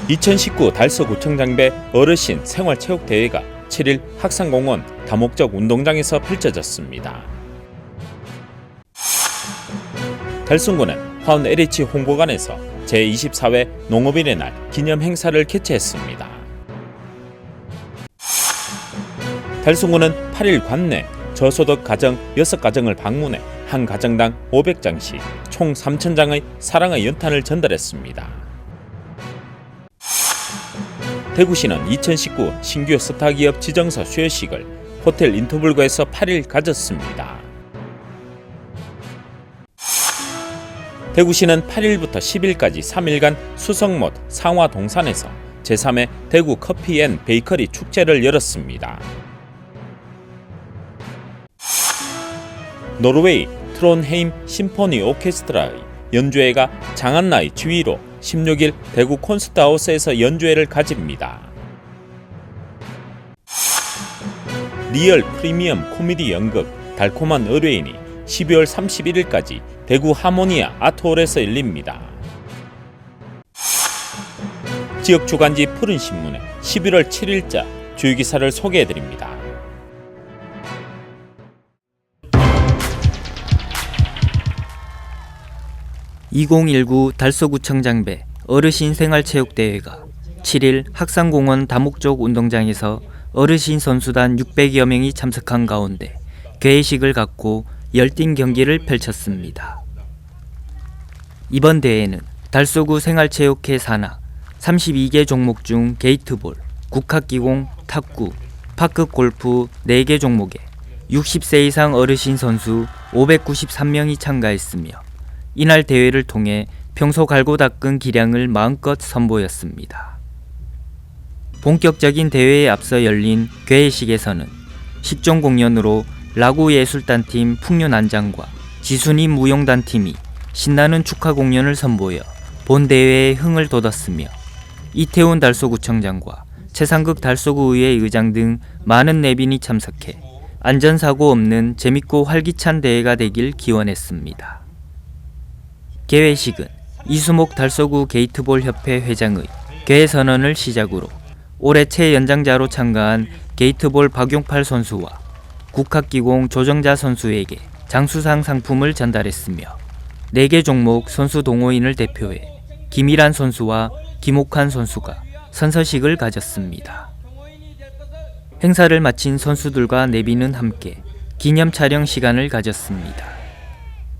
(2019) 달서구청장배 어르신 생활체육대회가 7일 학산공원 다목적 운동장에서 펼쳐졌습니다. 달성구는 화운 LH 홍보관에서 제24회 농업인의 날 기념 행사를 개최했습니다. 달성구는 8일 관내 저소득 가정 6가정을 방문해 한 가정당 500장씩 총 3,000장의 사랑의 연탄을 전달했습니다. 대구시는 2019 신규 스타기업 지정서 수여식을 호텔 인터블거에서 8일 가졌습니다. 대구시는 8일부터 10일까지 3일간 수성못 상화동산에서 제3회 대구 커피 앤 베이커리 축제를 열었습니다. 노르웨이 트론헤임 심포니 오케스트라의 연주회가 장한나의 지휘로 16일 대구 콘서트하우스에서 연주회를 가집니다. 리얼 프리미엄 코미디 연극 달콤한 의뢰인이 12월 31일까지 대구 하모니아 아트홀에서 열립니다. 지역 주간지 푸른신문에 11월 7일자 주요기사를 소개해드립니다. (2019) 달서구청장배 어르신 생활체육대회가 7일 학산공원 다목적 운동장에서 어르신 선수단 600여 명이 참석한 가운데 개회식을 갖고 열띤 경기를 펼쳤습니다. 이번 대회는 달서구 생활체육회 산하 32개 종목 중 게이트볼, 국학기공, 탁구, 파크골프 4개 종목에 60세 이상 어르신 선수 593명이 참가했으며 이날 대회를 통해 평소 갈고 닦은 기량을 마음껏 선보였습니다. 본격적인 대회에 앞서 열린 개회식에서는 10종 공연으로 라구예술단팀 풍류난장과 지순이 무용단팀이 신나는 축하 공연을 선보여 본 대회에 흥을 돋았으며 이태훈 달서구청장과 최상극 달서구의회 의장 등 많은 내빈이 참석해 안전사고 없는 재밌고 활기찬 대회가 되길 기원했습니다. 개회식은 이수목 달서구 게이트볼 협회 회장의 개회 선언을 시작으로 올해 최연장자로 참가한 게이트볼 박용팔 선수와 국학기공 조정자 선수에게 장수상 상품을 전달했으며 4개 종목 선수 동호인을 대표해 김일환 선수와 김옥환 선수가 선서식을 가졌습니다. 행사를 마친 선수들과 내빈은 함께 기념 촬영 시간을 가졌습니다.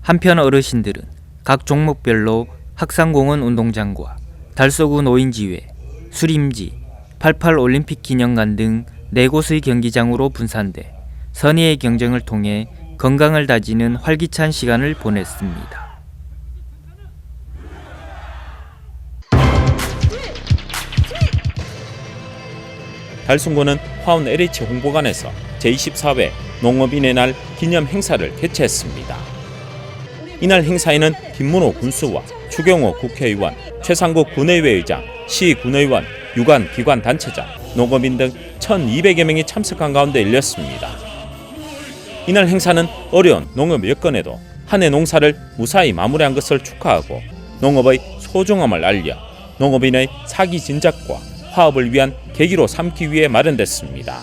한편 어르신들은 각 종목별로 학산공원 운동장과 달서구 노인지회, 수림지, 88 올림픽 기념관 등 4곳의 경기장으로 분산돼 선의의 경쟁을 통해 건강을 다지는 활기찬 시간을 보냈습니다. 달성구는 화운 LH 홍보관에서 제24회 농업인의 날 기념 행사를 개최했습니다. 이날 행사에는 김문호 군수와 추경호 국회의원, 최상국 군의회 의장, 시 군의원, 유관 기관 단체장, 농업인 등 1,200여 명이 참석한 가운데 열렸습니다. 이날 행사는 어려운 농업 여건에도 한 해 농사를 무사히 마무리한 것을 축하하고 농업의 소중함을 알려 농업인의 사기 진작과 화합을 위한 계기로 삼기 위해 마련됐습니다.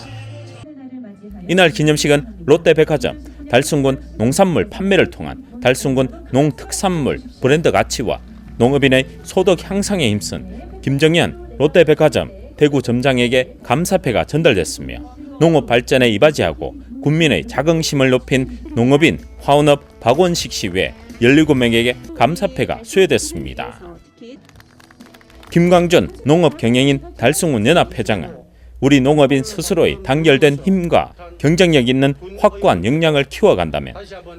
이날 기념식은 롯데백화점, 달성군 농산물 판매를 통한 달성군 농특산물 브랜드 가치와 농업인의 소득 향상에 힘쓴 김정현 롯데백화점 대구 점장에게 감사패가 전달됐으며 농업 발전에 이바지하고 국민의 자긍심을 높인 농업인 화운업 박원식 씨 외 17명에게 감사패가 수여됐습니다. 김광준 농업경영인 달성군 연합회장은 우리 농업인 스스로의 단결된 힘과 경쟁력 있는 확고한 역량을 키워간다면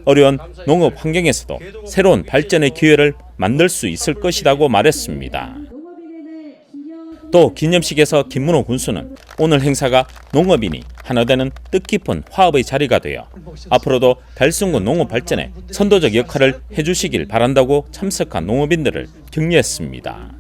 어려운 농업 환경에서도 새로운 발전의 기회를 만들 수 있을 것이라고 말했습니다. 또 기념식에서 김문호 군수는 오늘 행사가 농업인이 하나 되는 뜻깊은 화합의 자리가 되어 앞으로도 달성군 농업 발전에 선도적 역할을 해주시길 바란다고 참석한 농업인들을 격려했습니다.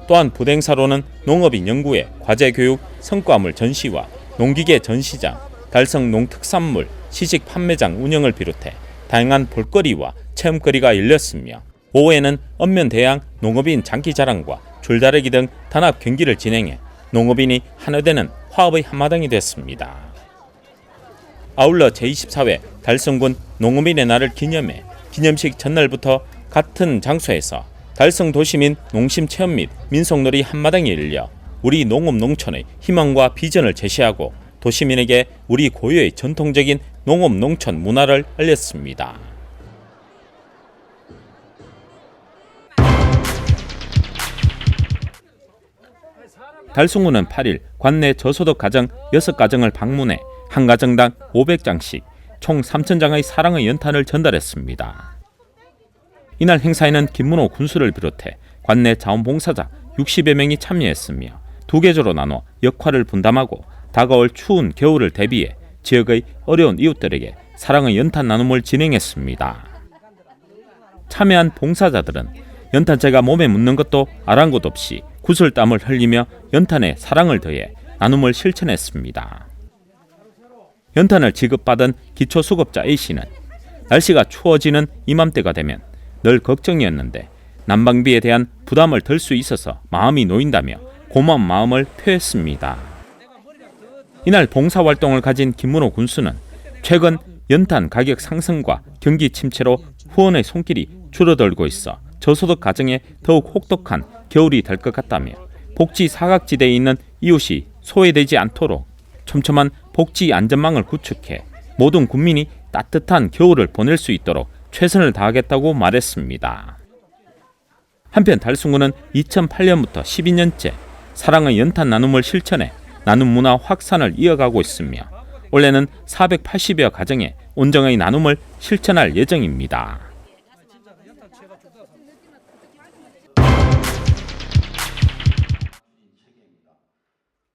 또한 부대 행사로는 농업인 연구회, 과제교육, 성과물 전시와 농기계 전시장, 달성 농특산물, 시식 판매장 운영을 비롯해 다양한 볼거리와 체험거리가 열렸으며 오후에는 읍면대항 농업인 장기자랑과 줄다리기 등 단합 경기를 진행해 농업인이 하나 되는 화합의 한마당이 됐습니다. 아울러 제24회 달성군 농업인의 날을 기념해 기념식 전날부터 같은 장소에서 달성 도시민 농심체험 및 민속놀이 한마당이 열려 우리 농업 농촌의 희망과 비전을 제시하고 도시민에게 우리 고유의 전통적인 농업 농촌 문화를 알렸습니다. 달성군은 8일 관내 저소득 가정 6가정을 방문해 한 가정당 500장씩 총 3,000장의 사랑의 연탄을 전달했습니다. 이날 행사에는 김문호 군수를 비롯해 관내 자원봉사자 60여 명이 참여했으며 두 계조로 나눠 역할을 분담하고 다가올 추운 겨울을 대비해 지역의 어려운 이웃들에게 사랑의 연탄 나눔을 진행했습니다. 참여한 봉사자들은 연탄재가 몸에 묻는 것도 아랑곳 없이 구슬땀을 흘리며 연탄에 사랑을 더해 나눔을 실천했습니다. 연탄을 지급받은 기초수급자 A씨는 날씨가 추워지는 이맘때가 되면 늘 걱정이었는데 난방비에 대한 부담을 덜 수 있어서 마음이 놓인다며 고마운 마음을 표했습니다. 이날 봉사활동을 가진 김문호 군수는 최근 연탄 가격 상승과 경기 침체로 후원의 손길이 줄어들고 있어 저소득 가정에 더욱 혹독한 겨울이 될 것 같다며 복지 사각지대에 있는 이웃이 소외되지 않도록 촘촘한 복지 안전망을 구축해 모든 국민이 따뜻한 겨울을 보낼 수 있도록 최선을 다하겠다고 말했습니다. 한편 달성군은 2008년부터 12년째 사랑의 연탄 나눔을 실천해 나눔 문화 확산을 이어가고 있으며 올해는 480여 가정에 온정의 나눔을 실천할 예정입니다.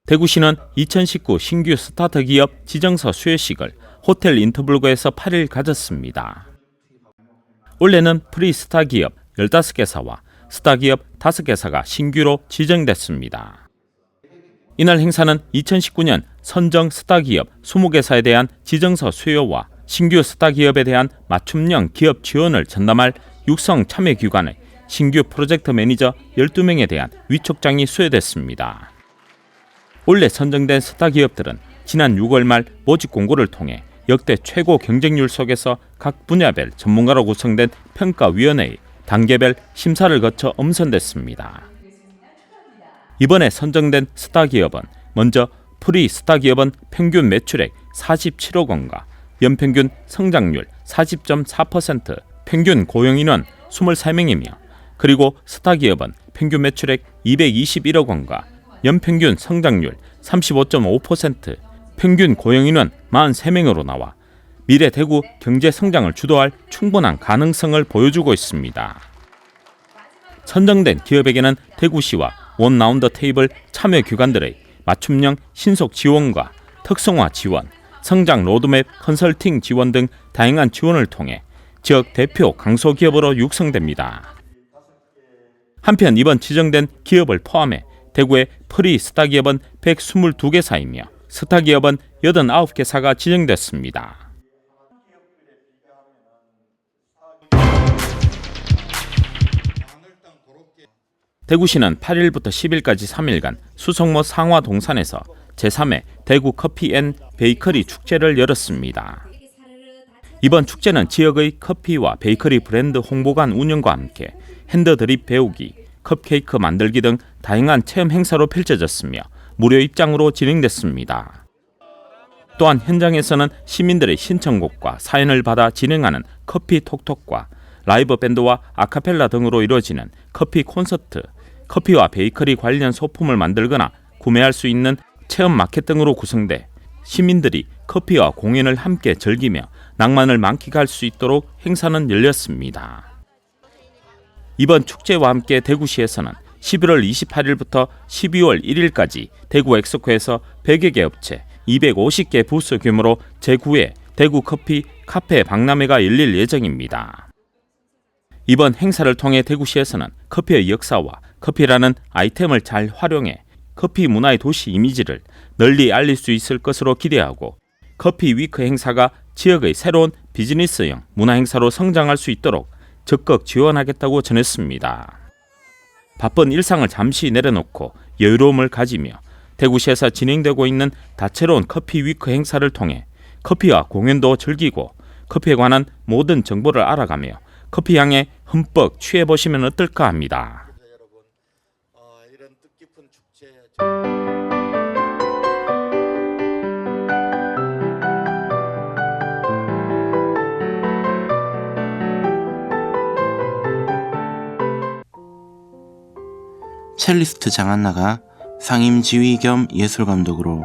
대구시는 2019 신규 스타트 기업 지정서 수여식을 호텔 인터블거에서 8일 가졌습니다. 올해는 프리스타 기업 15개사와 스타 기업 5개사가 신규로 지정됐습니다. 이날 행사는 2019년 선정 스타 기업 20개사에 대한 지정서 수여와 신규 스타 기업에 대한 맞춤형 기업 지원을 전담할 육성 참여기관의 신규 프로젝트 매니저 12명에 대한 위촉장이 수여됐습니다. 올해 선정된 스타 기업들은 지난 6월 말 모집 공고를 통해 역대 최고 경쟁률 속에서 각 분야별 전문가로 구성된 평가위원회의 단계별 심사를 거쳐 엄선됐습니다. 이번에 선정된 스타 기업은 먼저 프리 스타 기업은 평균 매출액 47억 원과 연평균 성장률 40.4%, 평균 고용인원 23명이며 그리고 스타 기업은 평균 매출액 221억 원과 연평균 성장률 35.5%, 평균 고용인원 43명으로 나와 미래 대구 경제 성장을 주도할 충분한 가능성을 보여주고 있습니다. 선정된 기업에게는 대구시와 원 라운드 테이블 참여 기관들의 맞춤형 신속 지원과 특성화 지원, 성장 로드맵 컨설팅 지원 등 다양한 지원을 통해 지역 대표 강소기업으로 육성됩니다. 한편 이번 지정된 기업을 포함해 대구의 프리 스타 기업은 122개사이며 스타 기업은 89개사가 지정됐습니다. 대구시는 8일부터 10일까지 3일간 수성모 상화동산에서 제3회 대구 커피 앤 베이커리 축제를 열었습니다. 이번 축제는 지역의 커피와 베이커리 브랜드 홍보관 운영과 함께 핸드 드립 배우기, 컵케이크 만들기 등 다양한 체험 행사로 펼쳐졌으며 무료 입장으로 진행됐습니다. 또한 현장에서는 시민들의 신청곡과 사연을 받아 진행하는 커피 톡톡과 라이브 밴드와 아카펠라 등으로 이루어지는 커피 콘서트, 커피와 베이커리 관련 소품을 만들거나 구매할 수 있는 체험 마켓 등으로 구성돼 시민들이 커피와 공연을 함께 즐기며 낭만을 만끽할 수 있도록 행사는 열렸습니다. 이번 축제와 함께 대구시에서는 11월 28일부터 12월 1일까지 대구 엑스코에서 100여 개 업체 250개 부스 규모로 제9회 대구 커피 카페 박람회가 열릴 예정입니다. 이번 행사를 통해 대구시에서는 커피의 역사와 커피라는 아이템을 잘 활용해 커피 문화의 도시 이미지를 널리 알릴 수 있을 것으로 기대하고 커피 위크 행사가 지역의 새로운 비즈니스형 문화 행사로 성장할 수 있도록 적극 지원하겠다고 전했습니다. 바쁜 일상을 잠시 내려놓고 여유로움을 가지며 대구시에서 진행되고 있는 다채로운 커피 위크 행사를 통해 커피와 공연도 즐기고 커피에 관한 모든 정보를 알아가며 커피 향에 흠뻑 취해보시면 어떨까 합니다. 이런 뜻깊은 축제 첼리스트 장한나가 상임 지휘 겸 예술감독으로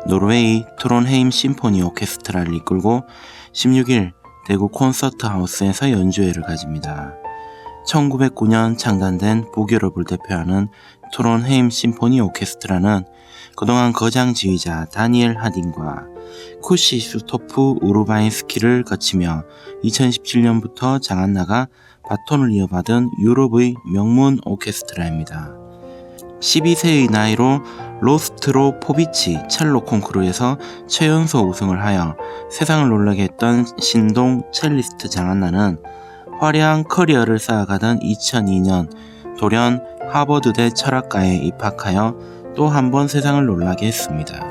노르웨이 트론헤임 심포니 오케스트라를 이끌고 16일 대구 콘서트 하우스에서 연주회를 가집니다. 1909년 창단된 북유럽을 대표하는 트론헤임 심포니 오케스트라는 그동안 거장 지휘자 다니엘 하딘과 쿠시슈토프 우르바인스키를 거치며 2017년부터 장한나가 바톤을 이어받은 유럽의 명문 오케스트라입니다. 12세의 나이로 로스트로포비치 첼로 콩쿠르에서 최연소 우승을 하여 세상을 놀라게 했던 신동 첼리스트 장한나는 화려한 커리어를 쌓아가던 2002년 돌연 하버드대 철학과에 입학하여 또 한 번 세상을 놀라게 했습니다.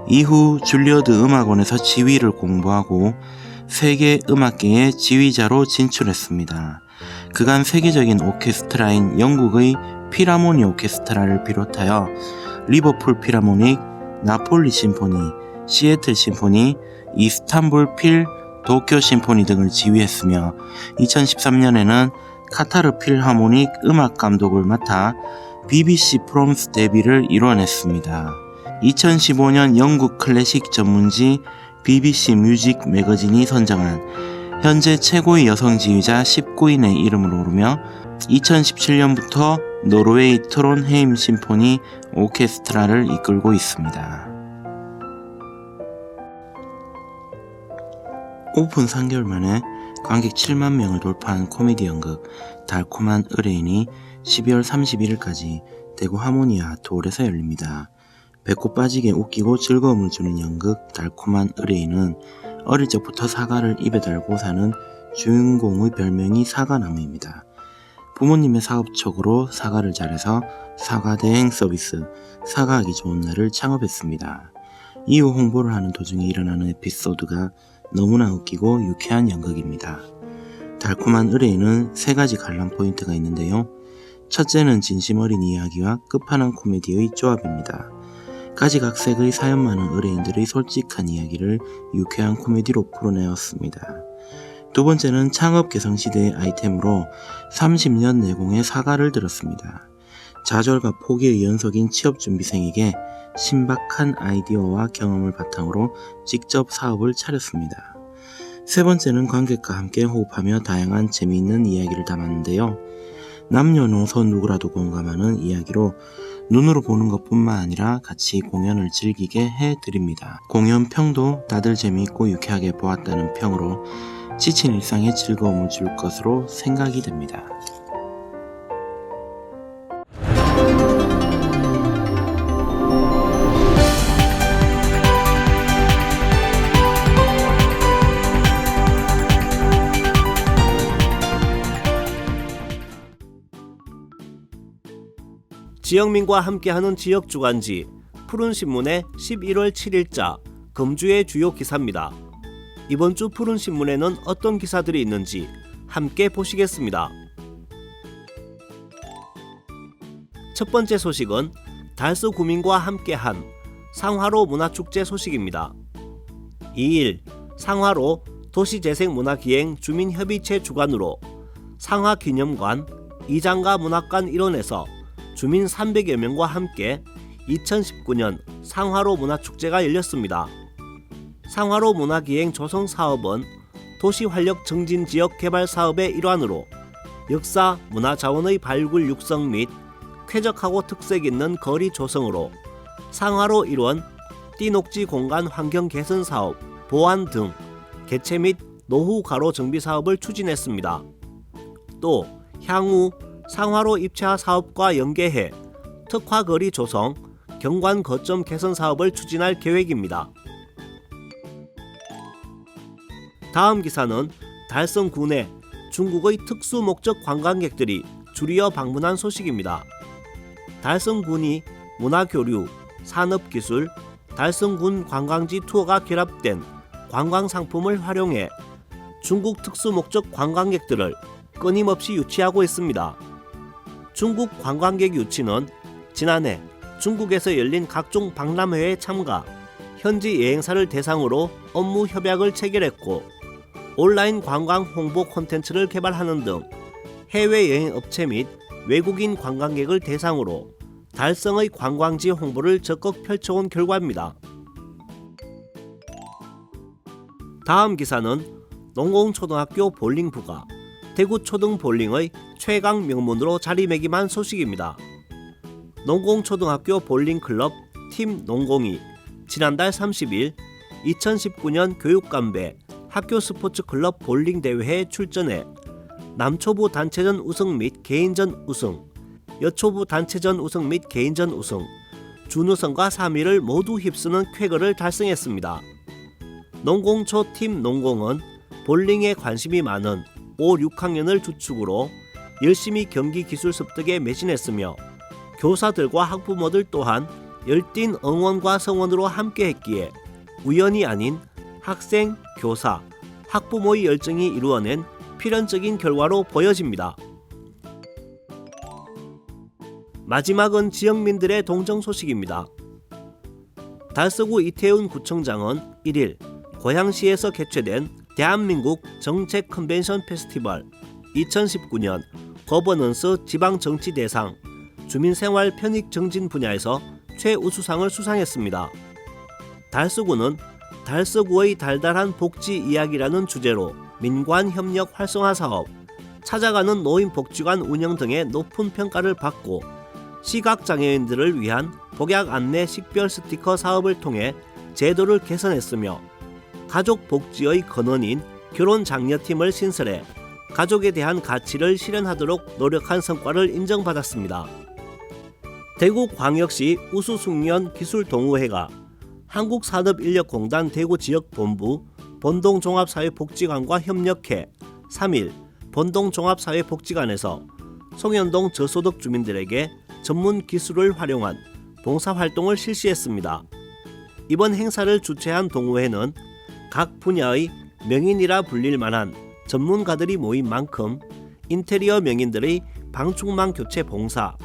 이후 줄리어드 음악원에서 지휘를 공부하고 세계 음악계의 지휘자로 진출했습니다. 그간 세계적인 오케스트라인 영국의 필하모니 오케스트라를 비롯하여 리버풀 필하모닉, 나폴리 심포니, 시애틀 심포니, 이스탄불 필, 도쿄 심포니 등을 지휘했으며 2013년에는 카타르 필하모닉 음악 감독을 맡아 BBC 프롬스 데뷔를 이뤄냈습니다. 2015년 영국 클래식 전문지 BBC 뮤직 매거진이 선정한 현재 최고의 여성 지휘자 19인의 이름을 오르며 2017년부터 노르웨이 트론헤임 심포니 오케스트라를 이끌고 있습니다. 오픈 3개월 만에 관객 7만 명을 돌파한 코미디 연극 달콤한 의뢰인이 12월 31일까지 대구 하모니아 아트홀에서 열립니다. 배꼽 빠지게 웃기고 즐거움을 주는 연극 달콤한 의뢰인은 어릴 적부터 사과를 입에 달고 사는 주인공의 별명이 사과나무입니다. 부모님의 사업촉으로 사과를 잘해서 사과대행 서비스 사과하기 좋은 날을 창업했습니다. 이후 홍보를 하는 도중에 일어나는 에피소드가 너무나 웃기고 유쾌한 연극입니다. 달콤한 의뢰인은 3가지 관람 포인트가 있는데요. 첫째는 진심 어린 이야기와 끝판왕 코미디의 조합입니다. 가지각색의 사연 많은 의뢰인들의 솔직한 이야기를 유쾌한 코미디로 풀어내었습니다. 두 번째는 창업 개성시대의 아이템으로 30년 내공의 사과를 들었습니다. 좌절과 포기의 연속인 취업준비생에게 신박한 아이디어와 경험을 바탕으로 직접 사업을 차렸습니다. 세 번째는 관객과 함께 호흡하며 다양한 재미있는 이야기를 담았는데요. 남녀노소 누구라도 공감하는 이야기로 눈으로 보는 것뿐만 아니라 같이 공연을 즐기게 해드립니다. 공연 평도 다들 재미있고 유쾌하게 보았다는 평으로 지친 일상에 즐거움을 줄 것으로 생각이 됩니다. 지역민과 함께하는 지역주간지 푸른신문의 11월 7일자 금주의 주요 기사입니다. 이번 주 푸른신문에는 어떤 기사들이 있는지 함께 보시겠습니다. 첫 번째 소식은 달서 구민과 함께한 상화로 문화축제 소식입니다. 2일 상화로 도시재생문화기행 주민협의체 주관으로 상화기념관, 이장가 문학관 일원에서 주민 300여 명과 함께 2019년 상화로 문화축제가 열렸습니다. 상화로 문화기행 조성사업은 도시활력 증진지역 개발 사업의 일환으로 역사, 문화자원의 발굴 육성 및 쾌적하고 특색 있는 거리 조성으로 상화로 일원, 띠녹지 공간 환경 개선 사업, 보안 등 개체 및 노후 가로 정비 사업을 추진했습니다. 또 향후 상하로 입체화 사업과 연계해 특화거리 조성, 경관 거점 개선 사업을 추진할 계획입니다. 다음 기사는 달성 군에 중국의 특수 목적 관광객들이 줄이어 방문한 소식입니다. 달성군이 문화교류, 산업기술, 달성군 관광지 투어가 결합된 관광상품을 활용해 중국 특수 목적 관광객들을 끊임없이 유치하고 있습니다. 중국 관광객 유치는 지난해 중국에서 열린 각종 박람회에 참가, 현지 여행사를 대상으로 업무 협약을 체결했고 온라인 관광 홍보 콘텐츠를 개발하는 등 해외여행 업체 및 외국인 관광객을 대상으로 달성의 관광지 홍보를 적극 펼쳐온 결과입니다. 다음 기사는 농공초등학교 볼링부가 대구 초등볼링의 최강 명문으로 자리매김한 소식입니다. 농공초등학교 볼링클럽 팀 농공이 지난달 30일 2019년 교육감배 학교 스포츠클럽 볼링 대회에 출전해 남초부 단체전 우승 및 개인전 우승, 여초부 단체전 우승 및 개인전 우승, 준우승과 3위를 모두 휩쓰는 쾌거를 달성했습니다. 농공초 팀 농공은 볼링에 관심이 많은 5, 6학년을 주축으로 열심히 경기 기술 습득에 매진했으며 교사들과 학부모들 또한 열띤 응원과 성원으로 함께했기에 우연이 아닌 학생, 교사, 학부모의 열정이 이루어낸 필연적인 결과로 보여집니다. 마지막은 지역민들의 동정 소식입니다. 달서구 이태훈 구청장은 1일 고양시에서 개최된 대한민국 정책 컨벤션 페스티벌 2019년 거버넌스 지방정치대상 주민생활 편익 정진 분야에서 최우수상을 수상했습니다. 달서구는 달서구의 달달한 복지 이야기라는 주제로 민관 협력 활성화 사업, 찾아가는 노인복지관 운영 등의 높은 평가를 받고 시각장애인들을 위한 복약 안내 식별 스티커 사업을 통해 제도를 개선했으며 가족 복지의 근원인 결혼장려팀을 신설해 가족에 대한 가치를 실현하도록 노력한 성과를 인정받았습니다. 대구광역시 우수숙련 기술동호회가 한국산업인력공단 대구지역본부 본동종합사회복지관과 협력해 3일 본동종합사회복지관에서 송현동 저소득 주민들에게 전문 기술을 활용한 봉사활동을 실시했습니다. 이번 행사를 주최한 동호회는 각 분야의 명인이라 불릴 만한 전문가들이 모인 만큼 인테리어 명인들의 방충망 교체 봉사,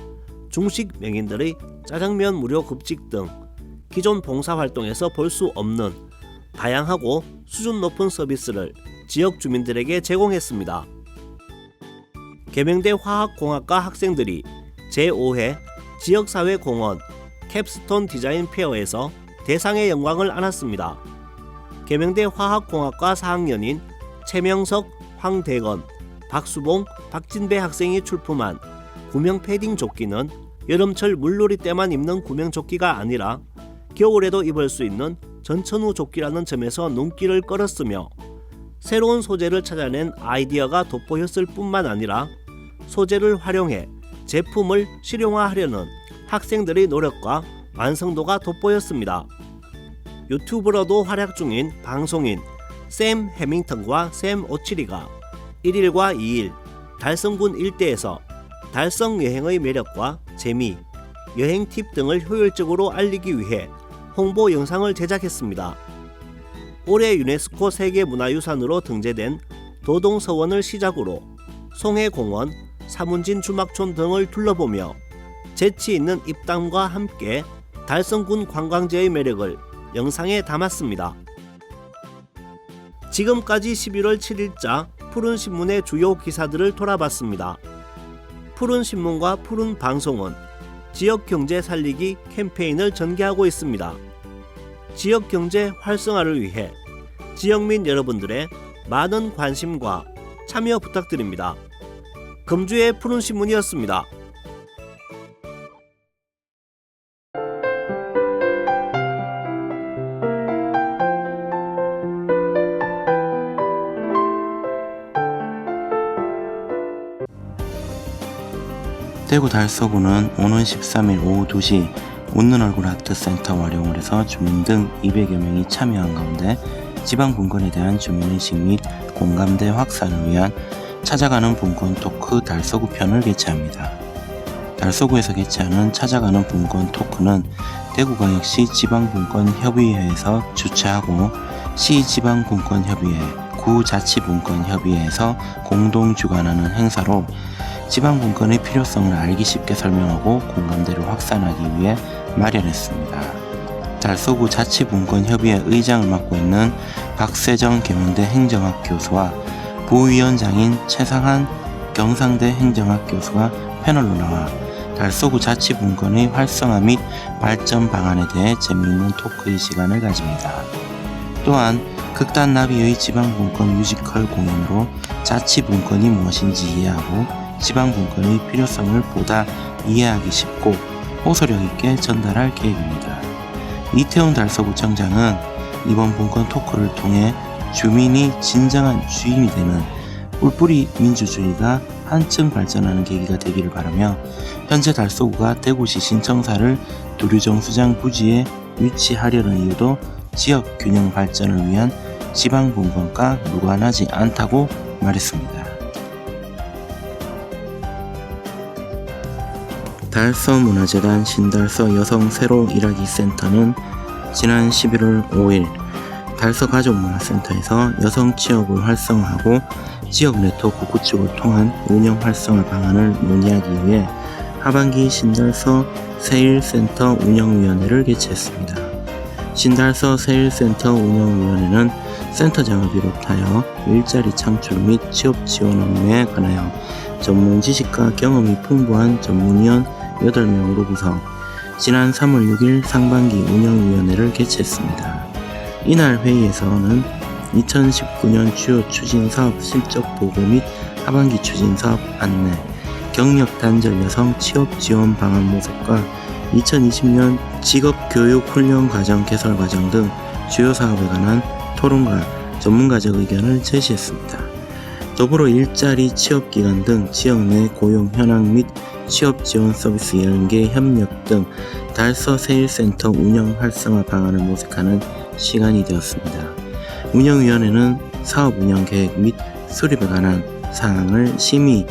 중식 명인들의 짜장면 무료 급식 등 기존 봉사활동에서 볼 수 없는 다양하고 수준 높은 서비스를 지역 주민들에게 제공했습니다. 계명대 화학공학과 학생들이 제5회 지역사회공헌 캡스톤 디자인 페어에서 대상의 영광을 안았습니다. 계명대 화학공학과 4학년인 최명석, 황대건, 박수봉, 박진배 학생이 출품한 구명 패딩 조끼는 여름철 물놀이 때만 입는 구명 조끼가 아니라 겨울에도 입을 수 있는 전천후 조끼라는 점에서 눈길을 끌었으며 새로운 소재를 찾아낸 아이디어가 돋보였을 뿐만 아니라 소재를 활용해 제품을 실용화하려는 학생들의 노력과 완성도가 돋보였습니다. 유튜브로도 활약 중인 방송인 샘 해밍턴과 샘 오치리가 1일과 2일 달성군 일대에서 달성 여행의 매력과 재미, 여행 팁 등을 효율적으로 알리기 위해 홍보 영상을 제작했습니다. 올해 유네스코 세계문화유산으로 등재된 도동서원을 시작으로 송해공원, 사문진 주막촌 등을 둘러보며 재치 있는 입담과 함께 달성군 관광지의 매력을 영상에 담았습니다. 지금까지 11월 7일자 푸른신문의 주요 기사들을 돌아봤습니다. 푸른신문과 푸른방송은 지역경제 살리기 캠페인을 전개하고 있습니다. 지역경제 활성화를 위해 지역민 여러분들의 많은 관심과 참여 부탁드립니다. 금주의 푸른신문이었습니다. 대구 달서구는 오는 13일 오후 2시 웃는 얼굴 아트센터 활용을 해서 주민 등 200여 명이 참여한 가운데 지방 분권에 대한 주민의식 및 공감대 확산을 위한 찾아가는 분권 토크 달서구 편을 개최합니다. 달서구에서 개최하는 찾아가는 분권 토크는 대구광역시 지방분권협의회에서 주최하고 시지방분권협의회, 구자치분권협의회에서 공동 주관하는 행사로 지방분권의 필요성을 알기 쉽게 설명하고 공감대를 확산하기 위해 마련했습니다. 달서구 자치분권협의회 의장을 맡고 있는 박세정 계명대 행정학 교수와 부위원장인 최상한 경상대 행정학 교수가 패널로 나와 달서구 자치분권의 활성화 및 발전 방안에 대해 재미있는 토크의 시간을 가집니다. 또한 극단 나비의 지방분권 뮤지컬 공연으로 자치분권이 무엇인지 이해하고 지방분권의 필요성을 보다 이해하기 쉽고 호소력 있게 전달할 계획입니다. 이태훈 달서구청장은 이번 분권 토크를 통해 주민이 진정한 주인이 되는 뿔뿔이 민주주의가 한층 발전하는 계기가 되기를 바라며 현재 달서구가 대구시 신청사를 두류정수장 부지에 유치하려는 이유도 지역 균형 발전을 위한 지방분권과 무관하지 않다고 말했습니다. 달서문화재단 신달서 여성 새로 일하기 센터는 지난 11월 5일 달서가족문화센터에서 여성 취업을 활성화하고 지역 네트워크 구축을 통한 운영 활성화 방안을 논의하기 위해 하반기 신달서 세일센터 운영위원회를 개최했습니다. 신달서 세일센터 운영위원회는 센터장을 비롯하여 일자리 창출 및 취업 지원 업무에 관하여 전문 지식과 경험이 풍부한 전문위원 8명으로 구성, 지난 3월 6일 상반기 운영위원회를 개최했습니다. 이날 회의에서는 2019년 주요 추진사업 실적 보고 및 하반기 추진사업 안내, 경력 단절 여성 취업 지원 방안 모색과 2020년 직업교육훈련 과정 개설 과정 등 주요 사업에 관한 토론과 전문가적 의견을 제시했습니다. 더불어 일자리 취업기간 등 지역 내 고용 현황 및 취업 지원 서비스 연계 협력 등 달서 세일센터 운영 활성화 방안을 모색하는 시간이 되었습니다. 운영위원회는 사업 운영 계획 및 수립에 관한 사항을 심의,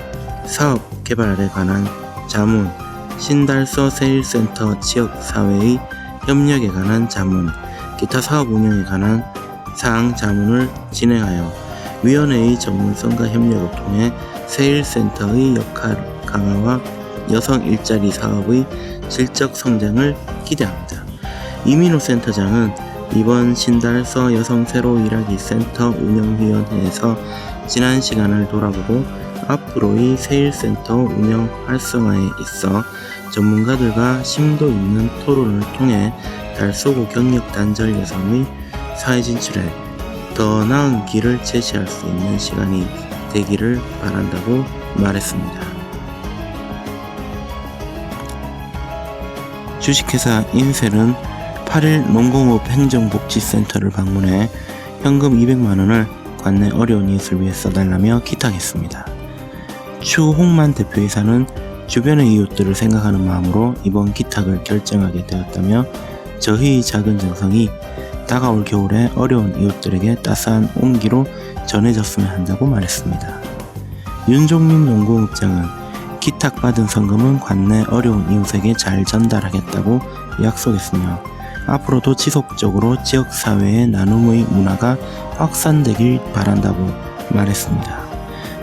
사업 개발에 관한 자문, 신달서 세일센터 지역사회의 협력에 관한 자문, 기타 사업 운영에 관한 사항 자문을 진행하여 위원회의 전문성과 협력을 통해 세일센터의 역할 강화와 여성 일자리 사업의 질적 성장을 기대합니다. 이민호 센터장은 이번 신달서 여성 새로 일하기 센터 운영위원회에서 지난 시간을 돌아보고 앞으로의 세일센터 운영 활성화에 있어 전문가들과 심도 있는 토론을 통해 달서구 경력 단절 여성의 사회 진출에 더 나은 길을 제시할 수 있는 시간이 되기를 바란다고 말했습니다. 주식회사 인셀은 8일 농공업 행정복지센터를 방문해 현금 200만원을 관내 어려운 이웃을 위해 써달라며 기탁했습니다. 추홍만 대표이사는 주변의 이웃들을 생각하는 마음으로 이번 기탁을 결정하게 되었다며 저희의 작은 정성이 다가올 겨울에 어려운 이웃들에게 따스한 온기로 전해졌으면 한다고 말했습니다. 윤종민 농공업장은 기탁받은 성금은 관내 어려운 이웃에게 잘 전달하겠다고 약속했으며 앞으로도 지속적으로 지역사회의 나눔의 문화가 확산되길 바란다고 말했습니다.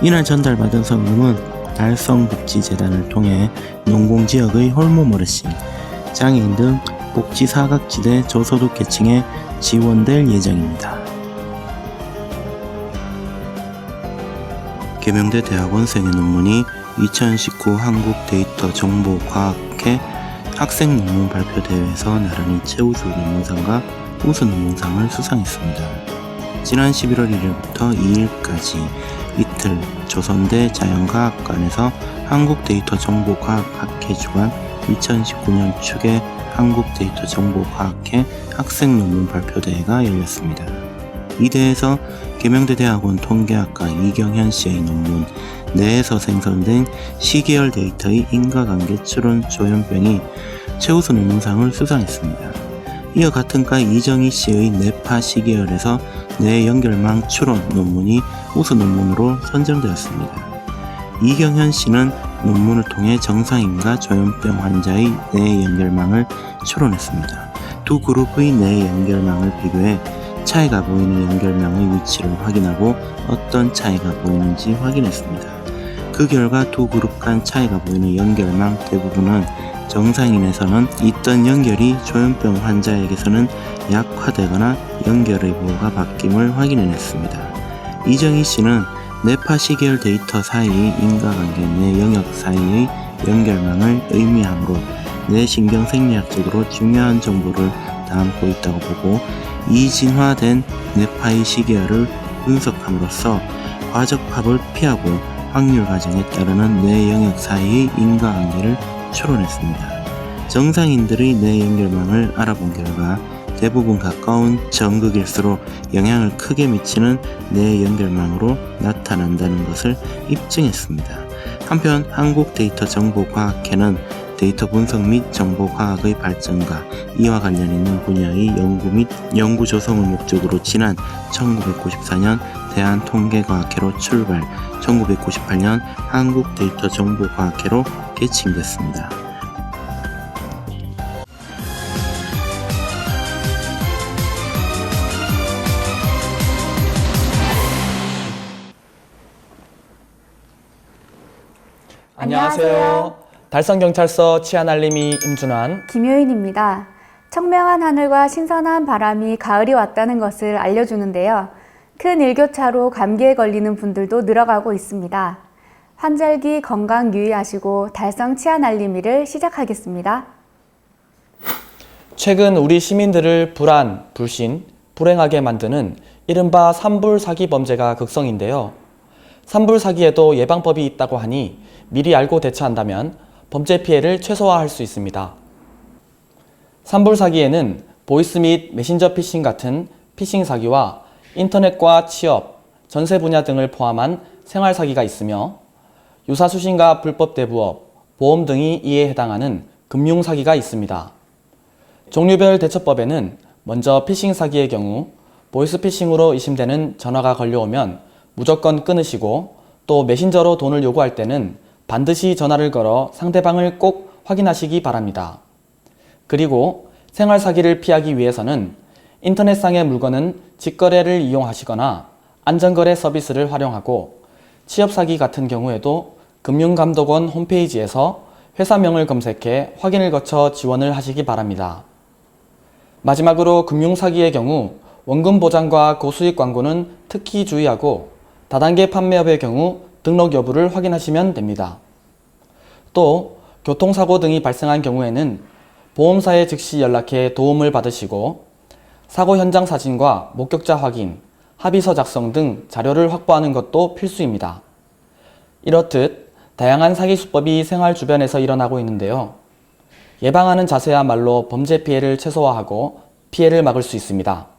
이날 전달받은 성금은 달성복지재단을 통해 농공지역의 홀몸 어르신, 장애인 등 복지사각지대 저소득 계층에 지원될 예정입니다. 계명대 대학원 생애 논문이 2019 한국데이터정보과학회 학생 논문 발표대회에서 나란히 최우수 논문상과 우수 논문상을 수상했습니다. 지난 11월 1일부터 2일까지 이틀 조선대 자연과학관에서 한국데이터정보과학학회 주관 2019년 축의 한국데이터정보과학회 학생 논문 발표대회가 열렸습니다. 이 대회에서 계명대 대학원 통계학과 이경현 씨의 논문 뇌에서 생성된 시계열 데이터의 인과관계 추론 조현병이 최우수 논문상을 수상했습니다. 이어 같은 과 이정희 씨의 뇌파 시계열에서 뇌 연결망 추론 논문이 우수 논문으로 선정되었습니다. 이경현 씨는 논문을 통해 정상인과 조현병 환자의 뇌 연결망을 추론했습니다. 두 그룹의 뇌 연결망을 비교해 차이가 보이는 연결망의 위치를 확인하고 어떤 차이가 보이는지 확인했습니다. 그 결과 두 그룹 간 차이가 보이는 연결망 대부분은 정상인에서는 있던 연결이 조현병 환자에게서는 약화되거나 연결의 보호가 바뀜을 확인해냈습니다. 이정희 씨는 뇌파 시계열 데이터 사이의 인과관계 뇌 영역 사이의 연결망을 의미하므로 뇌신경생리학적으로 중요한 정보를 담고 있다고 보고 이진화된 뇌파의 시계열을 분석함으로써 과적합을 피하고 확률 가정에 따르는 뇌 영역 사이의 인과관계를 추론했습니다. 정상인들의 뇌 연결망을 알아본 결과 대부분 가까운 정극일수록 영향을 크게 미치는 뇌 연결망으로 나타난다는 것을 입증했습니다. 한편 한국데이터정보과학회는 데이터 분석 및 정보과학의 발전과 이와 관련 있는 분야의 연구 및 연구 조성을 목적으로 지난 1994년 대한통계과학회로 출발, 1998년 한국데이터정보과학회로 개칭됐습니다. 안녕하세요. 달성경찰서 치안알림이 임준환, 김효인입니다. 청명한 하늘과 신선한 바람이 가을이 왔다는 것을 알려주는데요. 큰 일교차로 감기에 걸리는 분들도 늘어가고 있습니다. 환절기 건강 유의하시고 달성 치안알림이를 시작하겠습니다. 최근 우리 시민들을 불안, 불신, 불행하게 만드는 이른바 산불 사기 범죄가 극성인데요. 산불 사기에도 예방법이 있다고 하니 미리 알고 대처한다면 범죄 피해를 최소화할 수 있습니다. 산불 사기에는 보이스 및 메신저 피싱 같은 피싱 사기와 인터넷과 취업, 전세 분야 등을 포함한 생활 사기가 있으며 유사수신과 불법 대부업, 보험 등이 이에 해당하는 금융 사기가 있습니다. 종류별 대처법에는 먼저 피싱 사기의 경우 보이스 피싱으로 의심되는 전화가 걸려오면 무조건 끊으시고 또 메신저로 돈을 요구할 때는 반드시 전화를 걸어 상대방을 꼭 확인하시기 바랍니다. 그리고 생활 사기를 피하기 위해서는 인터넷상의 물건은 직거래를 이용하시거나 안전거래 서비스를 활용하고 취업 사기 같은 경우에도 금융감독원 홈페이지에서 회사명을 검색해 확인을 거쳐 지원을 하시기 바랍니다. 마지막으로 금융사기의 경우 원금 보장과 고수익 광고는 특히 주의하고 다단계 판매업의 경우 등록 여부를 확인하시면 됩니다. 또 교통사고 등이 발생한 경우에는 보험사에 즉시 연락해 도움을 받으시고 사고 현장 사진과 목격자 확인, 합의서 작성 등 자료를 확보하는 것도 필수입니다. 이렇듯 다양한 사기 수법이 생활 주변에서 일어나고 있는데요. 예방하는 자세야말로 범죄 피해를 최소화하고 피해를 막을 수 있습니다.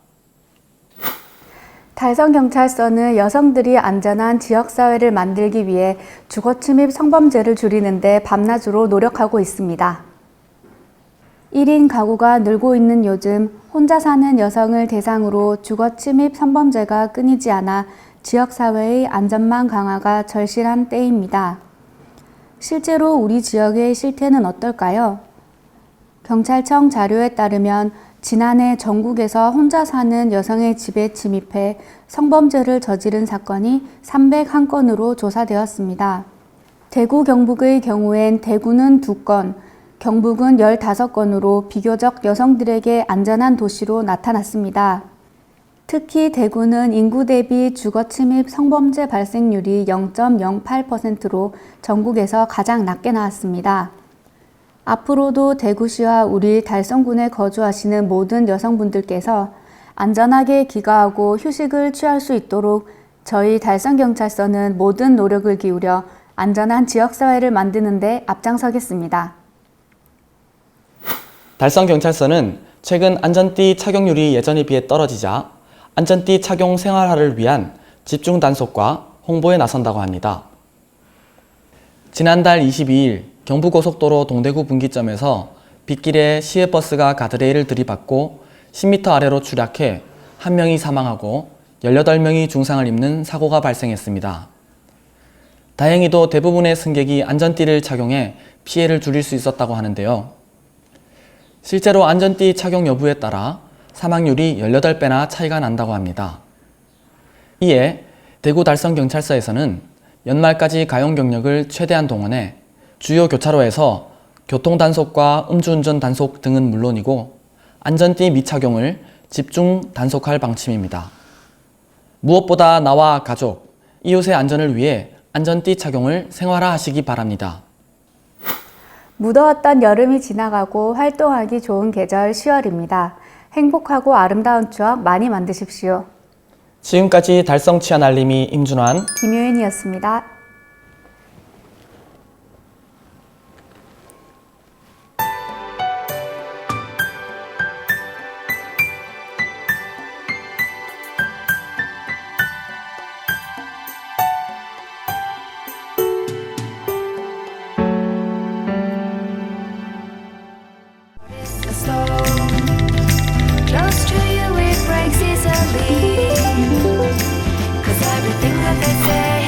달성경찰서는 여성들이 안전한 지역사회를 만들기 위해 주거침입 성범죄를 줄이는 데 밤낮으로 노력하고 있습니다. 1인 가구가 늘고 있는 요즘 혼자 사는 여성을 대상으로 주거침입 성범죄가 끊이지 않아 지역사회의 안전망 강화가 절실한 때입니다. 실제로 우리 지역의 실태는 어떨까요? 경찰청 자료에 따르면 지난해 전국에서 혼자 사는 여성의 집에 침입해 성범죄를 저지른 사건이 301건으로 조사되었습니다. 대구 경북의 경우엔 대구는 2건, 경북은 15건으로 비교적 여성들에게 안전한 도시로 나타났습니다. 특히 대구는 인구 대비 주거침입 성범죄 발생률이 0.08%로 전국에서 가장 낮게 나왔습니다. 앞으로도 대구시와 우리 달성군에 거주하시는 모든 여성분들께서 안전하게 귀가하고 휴식을 취할 수 있도록 저희 달성경찰서는 모든 노력을 기울여 안전한 지역사회를 만드는 데 앞장서겠습니다. 달성경찰서는 최근 안전띠 착용률이 예전에 비해 떨어지자 안전띠 착용 생활화를 위한 집중 단속과 홍보에 나선다고 합니다. 지난달 22일 경부고속도로 동대구 분기점에서 빗길에 시외버스가 가드레일을 들이받고 10m 아래로 추락해 1명이 사망하고 18명이 중상을 입는 사고가 발생했습니다. 다행히도 대부분의 승객이 안전띠를 착용해 피해를 줄일 수 있었다고 하는데요. 실제로 안전띠 착용 여부에 따라 사망률이 18배나 차이가 난다고 합니다. 이에 대구 달성경찰서에서는 연말까지 가용 경력을 최대한 동원해 주요 교차로에서 교통단속과 음주운전 단속 등은 물론이고 안전띠 미착용을 집중 단속할 방침입니다. 무엇보다 나와 가족, 이웃의 안전을 위해 안전띠 착용을 생활화하시기 바랍니다. 무더웠던 여름이 지나가고 활동하기 좋은 계절 10월입니다. 행복하고 아름다운 추억 많이 만드십시오. 지금까지 달성 치안 알림이 임준환, 김효인이었습니다. Close to you, it breaks easily. 'Cause everything that they say